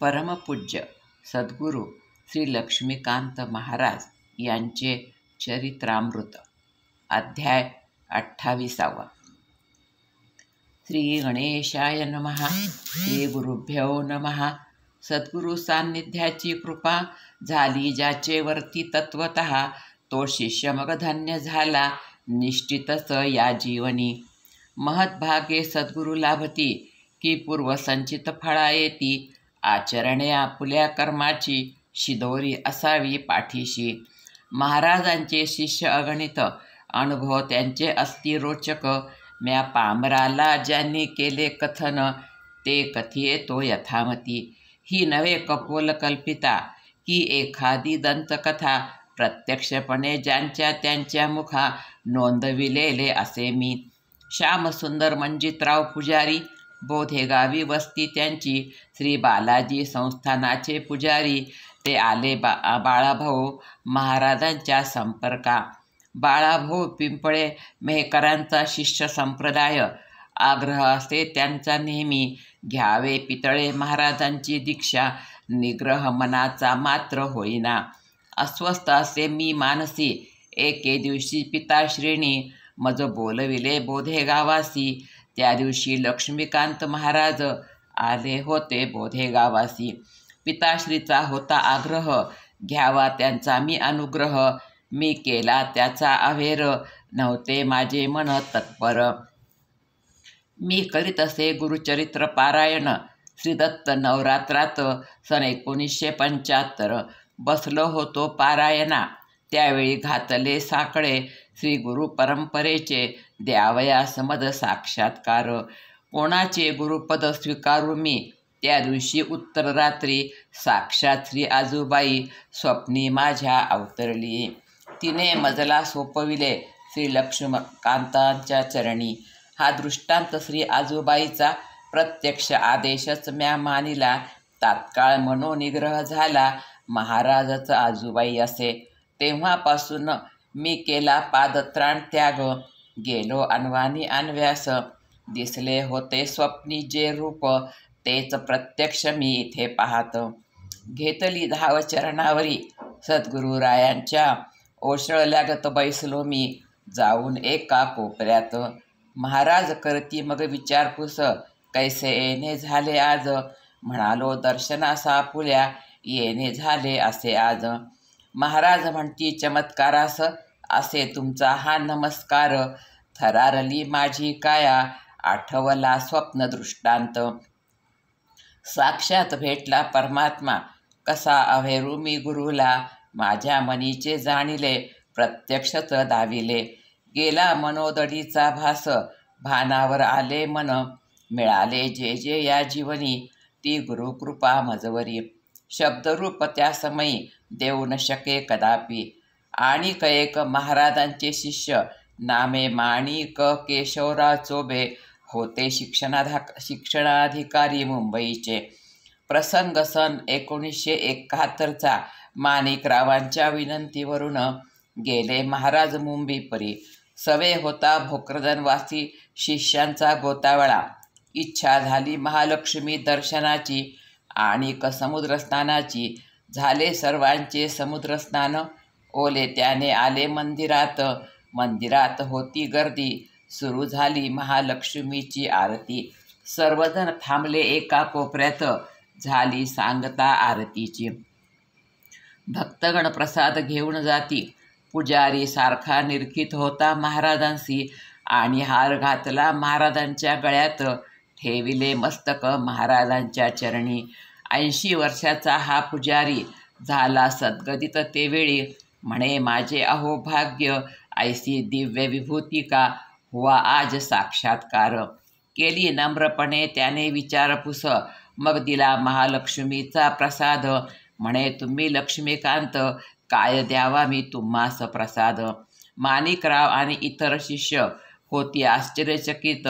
परमपूज्य सद्गुरू श्री लक्ष्मीकांत महाराज यांचे चरित्रामृत. अध्याय 28. श्री गणेशाय नमः. श्री गुरुभ्यो नमः. सद्गुरू सान्निध्याची कृपा झाली ज्याचेवरती तत्वतः तो शिष्य मग धन्य झाला निश्चितच या जीवनी. महद्भागे सद्गुरू लाभती की पूर्वसंचित फळा येती. आचरणे आपुल्या कर्माची शिदोरी असावी पाठीशी. महाराजांचे शिष्य अगणित अनुभव त्यांचे असती रोचक. म्या पामराला ज्यांनी केले कथन ते कथिये तो यथामती. ही नवे कपोल कल्पिता की एखादी दंतकथा प्रत्यक्षपणे ज्यांच्या त्यांच्या मुखा नोंदविलेले असे मी. श्यामसुंदर मंजितराव पुजारी बोधेगावी वस्ती त्यांची. श्री बालाजी संस्थानाचे पुजारी ते आले बाळाभाऊ महाराजांच्या संपर्का. बाळाभाऊ पिंपळे मेहकरांचा शिष्य संप्रदाय. आग्रह असे त्यांचा नेहमी घ्यावे पितळे महाराजांची दीक्षा. निग्रह मनाचा मात्र होईना. अस्वस्थ असे मी मानसी. एके दिवशी पिताश्रीनी मज बोलविले बोधेगावासी. त्या दिवशी लक्ष्मीकांत महाराज आले होते बोधेगावासी. पिताश्रीचा होता आग्रह घ्यावा त्यांचा मी अनुग्रह. मी केला त्याचा अवेर नव्हते माझे मन तत्पर. मी करीत असे गुरुचरित्र पारायण. श्रीदत्त नवरात्रात सन 1975 बसलो होतो पारायणा. त्यावेळी घातले साकडे श्री गुरु परंपरेचे. द्यावया समद साक्षात्कार. कोणाचे गुरुपद स्वीकारू मी. त्या दिवशी उत्तर रात्री साक्षात श्री आजूबाई स्वप्नी माझ्या अवतरली. तिने मजला सोपविले श्री लक्ष्मीकांतांच्या चरणी. हा दृष्टांत श्री आजूबाईचा प्रत्यक्ष आदेशच म्या मानिला. तात्काळ मनोनिग्रह झाला. महाराजच आजूबाई असे. तेव्हापासून मी केला पादत्राण त्याग. गेलो अनवानी अन्व्यास. दिसले होते स्वप्नी जे रूप तेच प्रत्यक्ष मी इथे पाहत. घेतली धाव चरणावरी सद्गुरुरायांच्या. ओसळल्यागत बैसलो मी जाऊन एका कोपऱ्यात. महाराज करती मग विचारपूस कैसे येणे झाले आज. म्हणालो दर्शनास आपुल्या येणे झाले असे आज. महाराज म्हणती चमत्कारास असे तुमचा हा नमस्कार. थरारली माझी काया आठवला स्वप्न दृष्टांत. साक्षात भेटला परमात्मा कसा अभेरू मी गुरुला. माझ्या मनीचे जाणिले प्रत्यक्षच दाविले. गेला मनोदडीचा भास भानावर आले मन. मिळाले जे जे या जीवनी ती गुरुकृपा मजवरी. शब्दरूप त्या समयी देऊ न शके कदापि. आणि एक महाराजांचे शिष्य नामे माणिक केशवराव चोबे होते शिक्षणाधिकारी मुंबईचे. प्रसंग सन 1971 माणिकरावांच्या विनंतीवरून गेले महाराज मुंबईपरी. सवे होता भोकरदनवासी शिष्यांचा गोतावळा. इच्छा झाली महालक्ष्मी दर्शनाची आणि समुद्रस्नानाची. झाले सर्वांचे समुद्रस्नान. ओले त्याने आले मंदिरात. मंदिरात होती गर्दी. सुरू झाली महालक्ष्मीची आरती. सर्वजण थांबले एका कोपऱ्यात. झाली सांगता आरतीची. भक्तगण प्रसाद घेऊन जाती. पुजारी सारखा निरखित होता महाराजांशी आणि हार घातला महाराजांच्या गळ्यात. ठेविले मस्तक महाराजांच्या चरणी. 80 वर्षाचा हा पुजारी झाला सद्गदित तेवेळी. म्हणे माझे अहो भाग्य ऐसी दिव्य विभूती का हुआ आज साक्षात्कार. केली नम्रपणे त्याने विचारपूस. मग दिला महालक्ष्मीचा प्रसाद. म्हणे तुम्ही लक्ष्मीकांत काय द्यावा मी तुम्हास प्रसाद. माणिकराव आणि इतर शिष्य होती आश्चर्यचकित.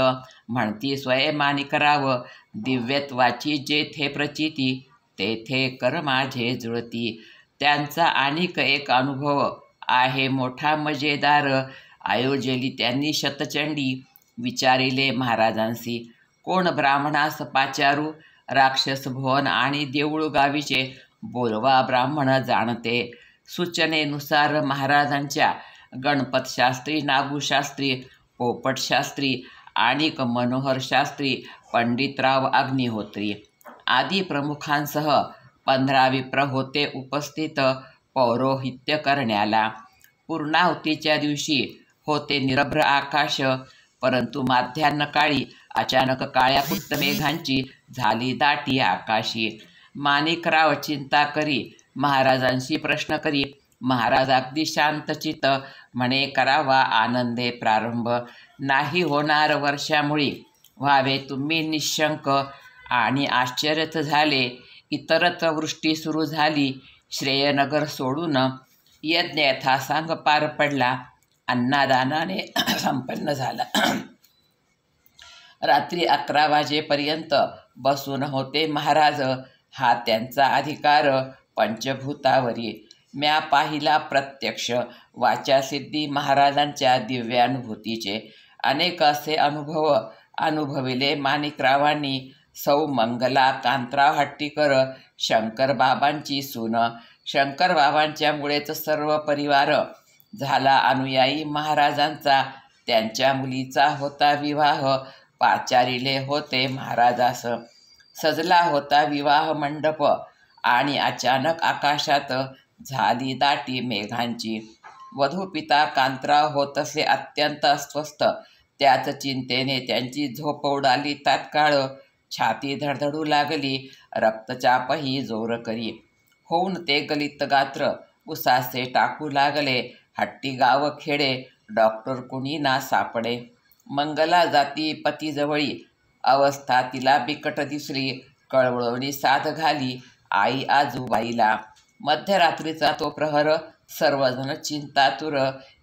म्हणती स्वयं माणिकराव दिव्यत्वाची जेथे प्रचिती तेथे कर माझे जुळती. त्यांचा आणिक एक अनुभव आहे मोठा मजेदार. आयोजली त्यांनी शतचंडी. विचारिले महाराजांसी कोण ब्राह्मणास पाचारू राक्षस भुवन आणि देऊळ गावीचे बोलवा ब्राह्मण जाणते. सूचनेनुसार महाराजांच्या गणपतशास्त्री, नागूशास्त्री, पोपटशास्त्री आणि मनोहर शास्त्री, पंडितराव अग्निहोत्री आदी प्रमुखांसह 15 विप्र होते उपस्थित पौरोहित्य करण्याला. पूर्णाहुतीच्या दिवशी होते निरभ्र आकाश, परंतु माध्यान्हकाळी अचानक काळ्या कुट्ट मेघांची झाली दाटी आकाशी. माणिकराव चिंता करी, महाराजांशी प्रश्न करी. महाराज अगदी शांतचित्त म्हणे, करावा आनंदे प्रारंभ. नाही होणार वर्षामुळी, व्हावे तुम्ही निशंक. आणि आश्चर्यच झाले. इतरत्र वृष्टी सुरू झाली. श्रेयनगर सोडून यज्ञ यथासांग पार पडला. अन्नदानाने संपन्न झाला. रात्री 11 वाजेपर्यंत बसून होते महाराज. हा त्यांचा अधिकार पंचभूतावरी. म्या पाहिला प्रत्यक्ष वाचासिद्धी महाराजांच्या दिव्यानुभूतीचे. अनेक असे अनुभविले माणिकरावांनी. सौ मंगला कांतराव हट्टीकर शंकरबाबांची सून. शंकरबाबांच्यामुळेच सर्व परिवार झाला अनुयायी महाराजांचा. त्यांच्या मुलीचा होता विवाह. पाचारिले होते महाराजास. सजला होता विवाह मंडप आणि अचानक आकाशात झाली दाटी मेघांची. वधूपिता कांतराव होतसे अत्यंत अस्वस्थ. त्याच चिंतेने त्यांची झोप उडाली तात्काळ. छाती धडधडू लागली. रक्तचापही जोर करी. होऊन ते गलित गात्र उसासे टाकू लागले. हट्टी गाव खेडे डॉक्टर कुणी ना सापडे. मंगला जाती पतीजवळी. अवस्था तिला बिकट दिसली. कळवळवणी साथ घाली आई आजूबाईला. मध्यरात्रीचा तो प्रहर सर्वजण चिंतातुर.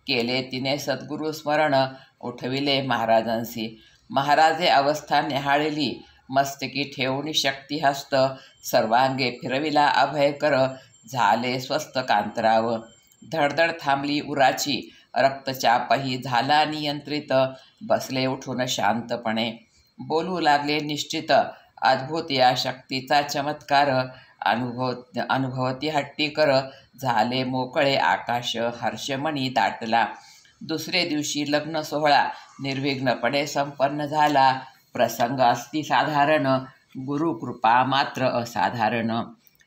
केले तिने सद्गुरु स्मरण. उठविले महाराजांसी. महाराजे अवस्था निहाळली. मस्तकी ठेवून शक्तिहस्त सर्वांगे फिरविला अभयकर. झाले स्वस्थ कांतराव. धडधड थांबली उराची. रक्तचापही झाला नियंत्रित. बसले उठून शांतपणे. बोलू लागले निश्चित. अद्भुत या शक्तीचा चमत्कार अनुभवती हट्टीकर. झाले मोकळे आकाश. हर्षमणी दाटला. दुसरे दिवशी लग्न सोहळा निर्विघ्नपणे संपन्न झाला. प्रसंग असती साधारण, गुरुकृपा मात्र असाधारण.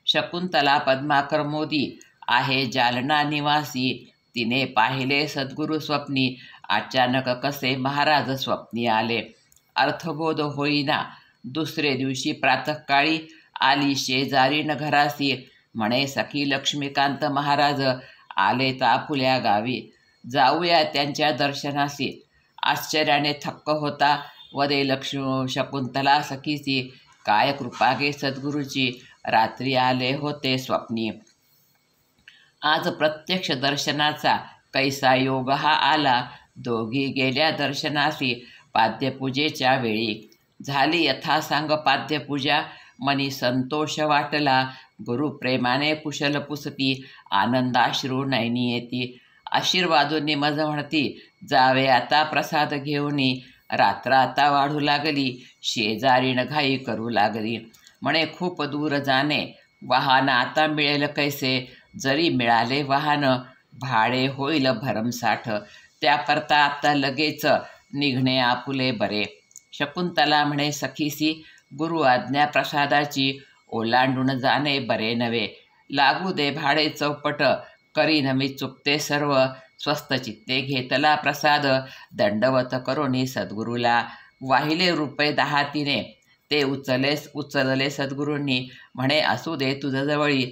शकुंतला पद्माकर मोदी आहे जालना निवासी. तिने पाहिले सद्गुरु स्वप्नी. अचानक कसे महाराज स्वप्नी आले. अर्थबोध होईना. दुसरे दिवशी प्रातःकाळी आली शेजारीन घरासी. म्हणे, सखी लक्ष्मीकांत महाराज आले आपुल्या गावी. जाऊया त्यांच्या दर्शनासी. आश्चर्याने थक्क होता वदे शकुंतला सखीची. काय कृपा गे सद्गुरूची. रात्री आले होते स्वप्नी. आज प्रत्यक्ष दर्शनाचा कैसा योग हा आला. दोघी गेल्या दर्शनासी पाद्यपूजेच्या वेळी. झाली यथासांग पाद्यपूजा. मनी संतोष वाटला. गुरुप्रेमाने कुशल पुसती. आनंदाश्रू नयनी येती. आशीर्वादोनी मज म्हणती. जावे आता प्रसाद घेऊनी. रात्र आता वाढू लागली. शेजारीण घाई करू लागली. म्हणे, खूप दूर जाणे. वाहन आता मिळेल कैसे. जरी मिळाले वाहन भाडे होईल भरमसाठ. त्याकरता आता लगेच निघणे आपुले बरे. शकुंतला म्हणे सखीसी. गुरु आज्ञा प्रसादाची. ओलांडून जाणे बरे नव्हे. लागू दे भाडे चौपट. करीन मी चुकते सर्व. स्वस्त चित्ते घेतला प्रसाद. दंडवत करोनी सद्गुरूला. वाहिले रुपये 10 तिने. ते उचलले सद्गुरूंनी. म्हणे, असू दे तुझं जवळी.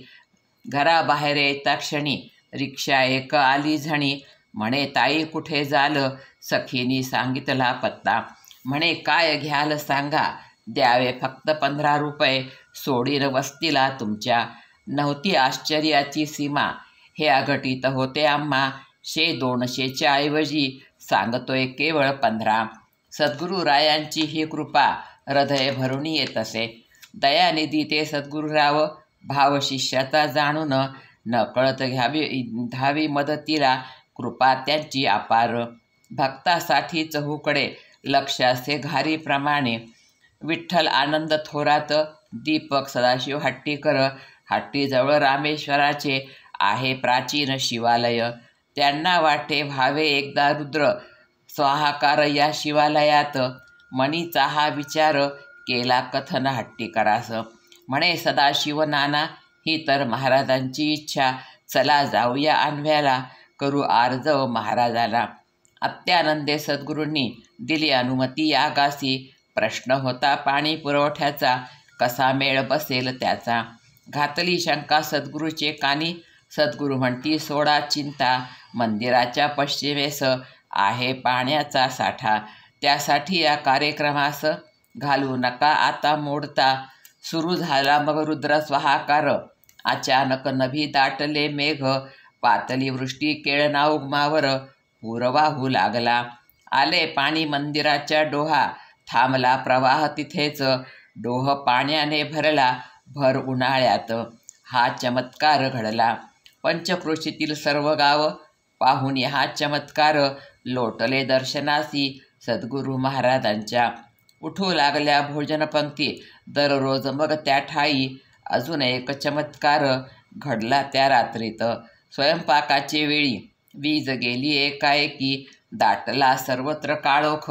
घराबाहेर येता क्षणी रिक्षा एक आली झणी. म्हणे, ताई कुठे झालं. सखीनी सांगितला पत्ता. म्हणे, काय घ्याल सांगा. द्यावे फक्त 15 रुपये. सोडीन वस्तीला तुमच्या. नव्हती आश्चर्याची सीमा. हे अघटित होते आम्हा. 100-200च्या ऐवजी सांगतोय केवळ 15. सद्गुरुरायांची ही कृपा हृदय भरून येत असे. दयानिधी ते सद्गुरुराव. भाव शिष्याचा जाणून नकळत धावी मदतीला. कृपा त्यांची अपार. भक्तासाठी चहूकडे लक्ष असे घारीप्रमाणे. विठ्ठल आनंद थोरात दीपक सदाशिव हट्टीकर हट्टीजवळ रामेश्वराचे आहे प्राचीन शिवालय. त्यांना वाटे व्हावे एकदा रुद्र स्वाहाकार या शिवालयात. मणीचा हा विचार केला कथन हट्टीकरास. म्हणे सदाशिव नाना ही तर महाराजांची इच्छा, चला जाऊया आन्व्याला, करू आर्जव महाराजाला. अत्यानंदे सद्गुरूंनी दिली अनुमती यागासी. प्रश्न होता पाणी पुरवठ्याचा, कसा मेळ बसेल त्याचा. घातली शंका सद्गुरूचे कानी, सद्गुरू म्हणती सोडा चिंता. मंदिराच्या पश्चिमेस आहे पाण्याचा साठा, त्यासाठी या कार्यक्रमास घालू नका आता मोडता. सुरू झाला मग रुद्र स्वाहाकार, अचानक नभी दाटले मेघ. पातली वृष्टी केळना उगमावर, पूर वाहू लागला. आले पाणी मंदिराच्या डोहा, थांबला प्रवाह तिथेच. डोह पाण्याने भरला भर उन्हाळ्यात, हा चमत्कार घडला. पंचक्रोशीतील सर्व गाव पाहून हा चमत्कार, लोटले दर्शनासी सद्गुरू महाराजांच्या. उठू लागल्या भोजनपंक्ती दररोज मग त्या ठाई. अजून एक चमत्कार घडला त्या रात्रीत. स्वयंपाकाचे वेळी वीज गेली एकाएकी, दाटला सर्वत्र काळोख.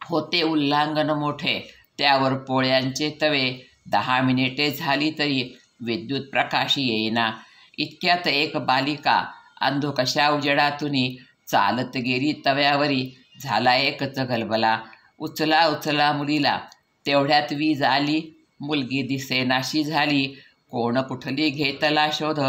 होते उल्लंघन मोठे त्यावर पोळ्यांचे तवे. 10 मिनिटे झाली तरी विद्युत प्रकाश येईना. इतक्यात एक बालिका अंधुकशा उजेडातुनी चालत गेली तव्यावरी. झाला एकच गलबला, उचला उचला मुलीला. तेवढ्यात वीज आली, मुलगी दिसेनाशी झाली. कोण कुठली घेतला शोध,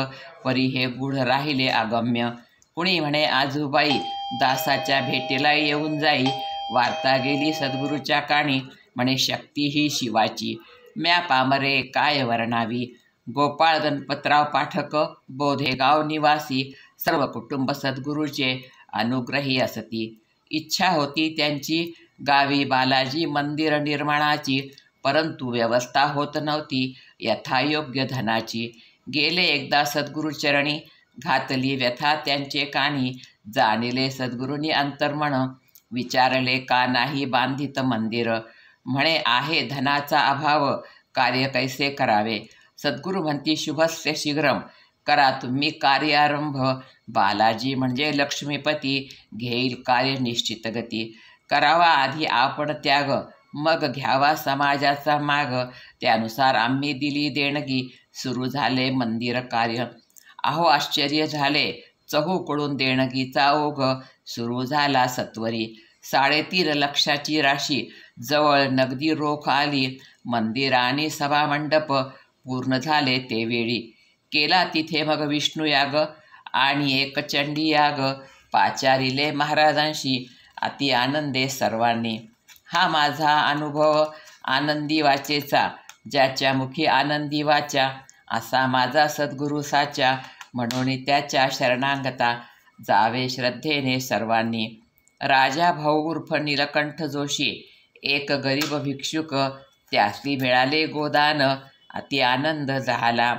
परी हे गूढ राहिले अगम्य. कुणी म्हणे आजूबाई दासाच्या भेटीला येऊन जाई. वार्ता गेली सद्गुरूच्या कानी, म्हणे शक्ती ही शिवाची. म्या पामरे काय वर्णावी. गोपाळ गणपतराव पाठक बोधेगाव निवासी, सर्व कुटुंब सद्गुरूचे अनुग्रही असती. इच्छा होती त्यांची गावी बालाजी मंदिर निर्माणाची, परंतु व्यवस्था होत नव्हती यथायोग्य धनाची. गेले एकदा सद्गुरूचरणी, घातली व्यथा त्यांचे कानी. जाणिले सद्गुरूंनी अंतर्मन, विचारले का नाही बांधित मंदिर. म्हणे आहे धनाचा अभाव, कार्य कैसे करावे. सद्गुरू म्हणती शुभस्य शीघ्रम, करा तुम्ही कार्यारंभ. बालाजी म्हणजे लक्ष्मीपती, घेईल कार्य निश्चित गती. करावा आधी आपण त्याग, मग घ्यावा समाजाचा माग. त्यानुसार आम्ही दिली देणगी, सुरू झाले मंदिर कार्य. अहो आश्चर्य झाले चहूकडून देणगीचा ओघ, सुरू झाला सत्वरी. 3.5 लक्षाची राशी जवळ नगदी रोख आली. मंदिर आणि सभामंडप पूर्ण झाले ते वेळी. केला तिथे मग विष्णुयाग आणि एक चंडी याग. पाचारिले महाराजांशी अति आनंदे सर्वांनी. हा माझा अनुभव आनंदी वाचेचा, ज्याच्या मुखी आनंदी वाचा. असा माझा सद्गुरू साचा, म्हणून त्याच्या शरणांगता जावे श्रद्धेने सर्वांनी. राजा भाऊ उर्फ नीलकंठ जोशी एक गरीब भिक्षुक, त्यासली मिळाले गोदान. अति आनंद झाला.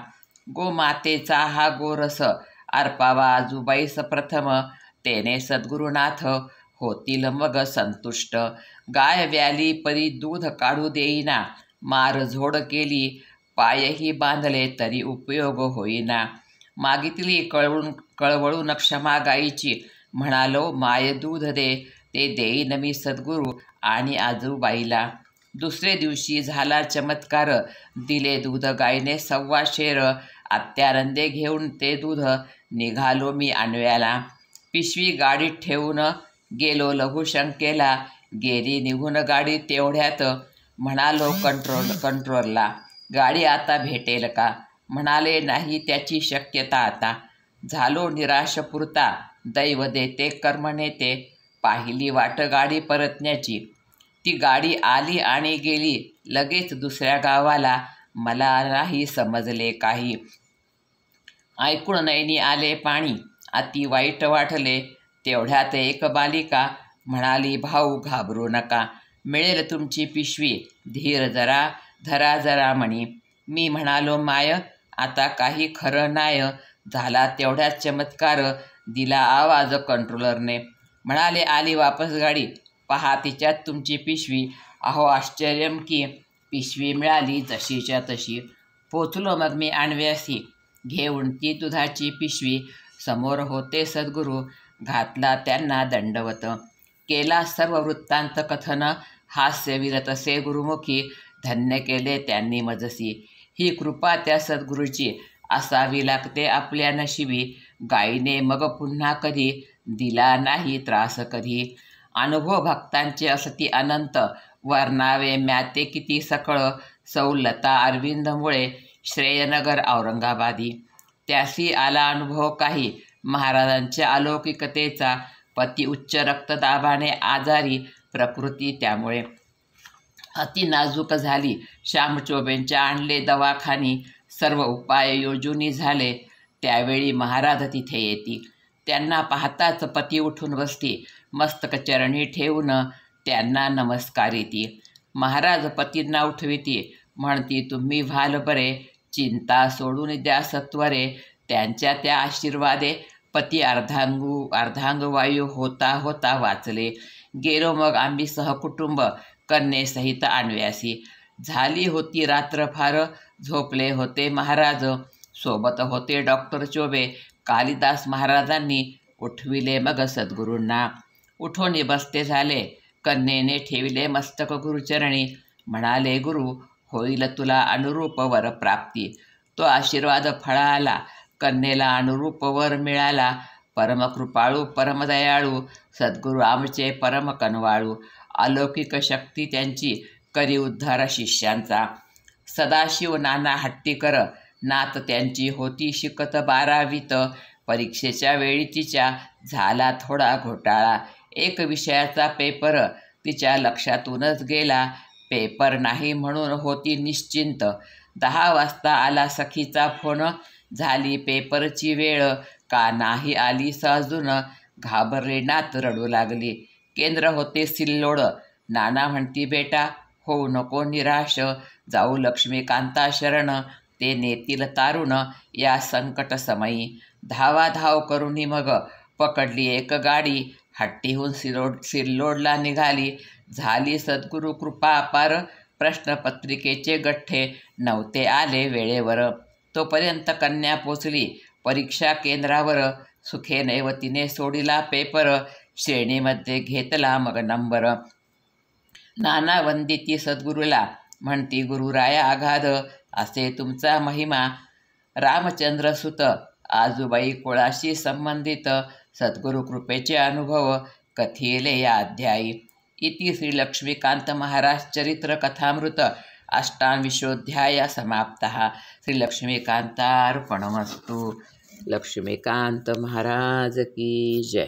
गोमातेचा हा गोरस अर्पावा आजूबाईस प्रथम. तेने सद्गुरुनाथ होतील मग संतुष्ट. गाय व्याली परी दूध काढू देईना. मार झोड केली पायही बांधले तरी उपयोग होईना. मागितली कळवळून क्षमा गायीची. म्हणालो माय दूध दे, ते देईन मी सद्गुरू आणि आजूबाईला. दुसरे दिवशी झाला चमत्कार, दिले दूध गायीने 1.25 शेर. अत्यानंदे घेऊन ते दूध निघालो मी आन्व्याला. पिशवी गाडीत ठेवून गेलो लघुशंकेला. गेली निघून गाडी तेवढ्यात. म्हणालो कंट्रोलला, गाडी आता भेटेल का. म्हणाले नाही त्याची शक्यता आता. झालो निराश पुरता, दैव देते कर्म नेते. पाहिली वाट गाडी परतण्याची, ती गाडी आली आणि गेली लगेच दुसऱ्या गावाला. मला नाही समजले काही. ऐकून नैनी आले पाणी, अति वाईट वाटले. तेवढ्यात एक बालिका म्हणाली भाऊ घाबरू नका, मिळेल तुमची पिशवी, धीर जरा धरा जरा म्हणी. मी म्हणालो माय आता काही खरं नाय. झाला तेवढ्यात चमत्कार, दिला आवाज कंट्रोलरने. म्हणाले आली वापस गाडी, पहा तिच्यात तुमची पिशवी. अहो आश्चर्यम की पिशवी मिळाली जशीच्या तशी. पोचलो मग मी आणव्यासी, घेऊन ती दुधाची पिशवी. समोर होते सद्गुरू, घातला त्यांना दंडवत. केला सर्व वृत्तांत कथन, हास्य विरतसे गुरुमुखी. धन्य केले त्यांनी मजसी, ही कृपा त्या सद्गुरूची. असावी लागते आपल्या नशिबी, गायीने मग पुन्हा कधी दिला नाही त्रास कधी. अनुभव भक्तांचे असती अनंत, वर्णावे म्याते किती सकळ. सौलता अरविंदमुळे, श्रेयनगर औरंगाबादी. त्यासी आला अनुभव काही, महाराजांच्या अलौकिकतेचा. पती उच्च रक्तदाबाने आजारी, प्रकृती त्यामुळे अति नाजूक झाली. श्यामचोबेंच्या आणले दवाखानी, सर्व उपाय योजुनी झाले. त्यावेळी महाराज तिथे येती, त्यांना पाहताच पती उठून बसती. मस्तक चरणी ठेवून त्यांना नमस्कारिती. महाराज पतींना उठविती, म्हणती तुम्ही व्हाल बरे. चिंता सोडून द्या सत्वरे, त्यांच्या त्या आशीर्वादे. पती अर्धांगवायू होता होता वाचले. गेलो मग आम्ही सहकुटुंब, कन्येसहित आणव्यासी. झाली होती रात्र फार, झोपले होते महाराज. सोबत होते डॉक्टर चोबे. कालिदास महाराजांनी उठविले मग सद्गुरूंना. उठोनी बसते झाले, कन्येने ठेविले मस्तक गुरुचरणी. म्हणाले गुरु, होईल तुला अनुरूप वर प्राप्ती. तो आशीर्वाद फळाला, कन्येला अनुरूप वर मिळाला. परमकृपाळू परमदयाळू, सद्गुरू आमचे परम कनवाळू. अलौकिक शक्ती त्यांची, करी उद्धार शिष्यांचा. सदाशिव नाना हट्टीकर, नात त्यांची होती शिकत 12वीत. परीक्षेच्या वेळी तिच्या झाला थोडा घोटाळा. एक विषयाचा पेपर तिच्या लक्षातूनच गेला. पेपर नाही म्हणून होती निश्चिंत. 10 वाजता आला सखीचा फोन, झाली पेपरची वेळ. का नाही आलीस अजून, घाबरली नात रडू लागली. केंद्र होते सिल्लोड. नाना म्हणती बेटा होऊ नको निराश, जाऊ लक्ष्मीकांता शरण. ते नेतील तारुण या संकट समयी. धावाधाव करुनी मग पकडली एक गाडी. हट्टीहून सिल्लोडला निघाली. झाली सद्गुरू कृपा अपार. प्रश्नपत्रिकेचे गठ्ठे नव्हते आले वेळेवर. तोपर्यंत कन्या पोचली परीक्षा केंद्रावर. सुखेने व तिने सोडिला पेपर. श्रेणीमध्ये घेतला मग नंबर. नाना वंदिती सद्गुरूला, म्हणती गुरुराया आघाद. असे तुमचा महिमा. रामचंद्र सुत, आजूबाई कुळाशी संबंधित. सद्गुरु कृपेचे अनुभव कथिले या अध्यायी. इति श्री लक्ष्मीकांत महाराज चरित्र कथामृत अष्टाविंशोऽध्याय समाप्तः. श्री लक्ष्मीकांतार्पणमस्तु. लक्ष्मीकांत महाराज की जय.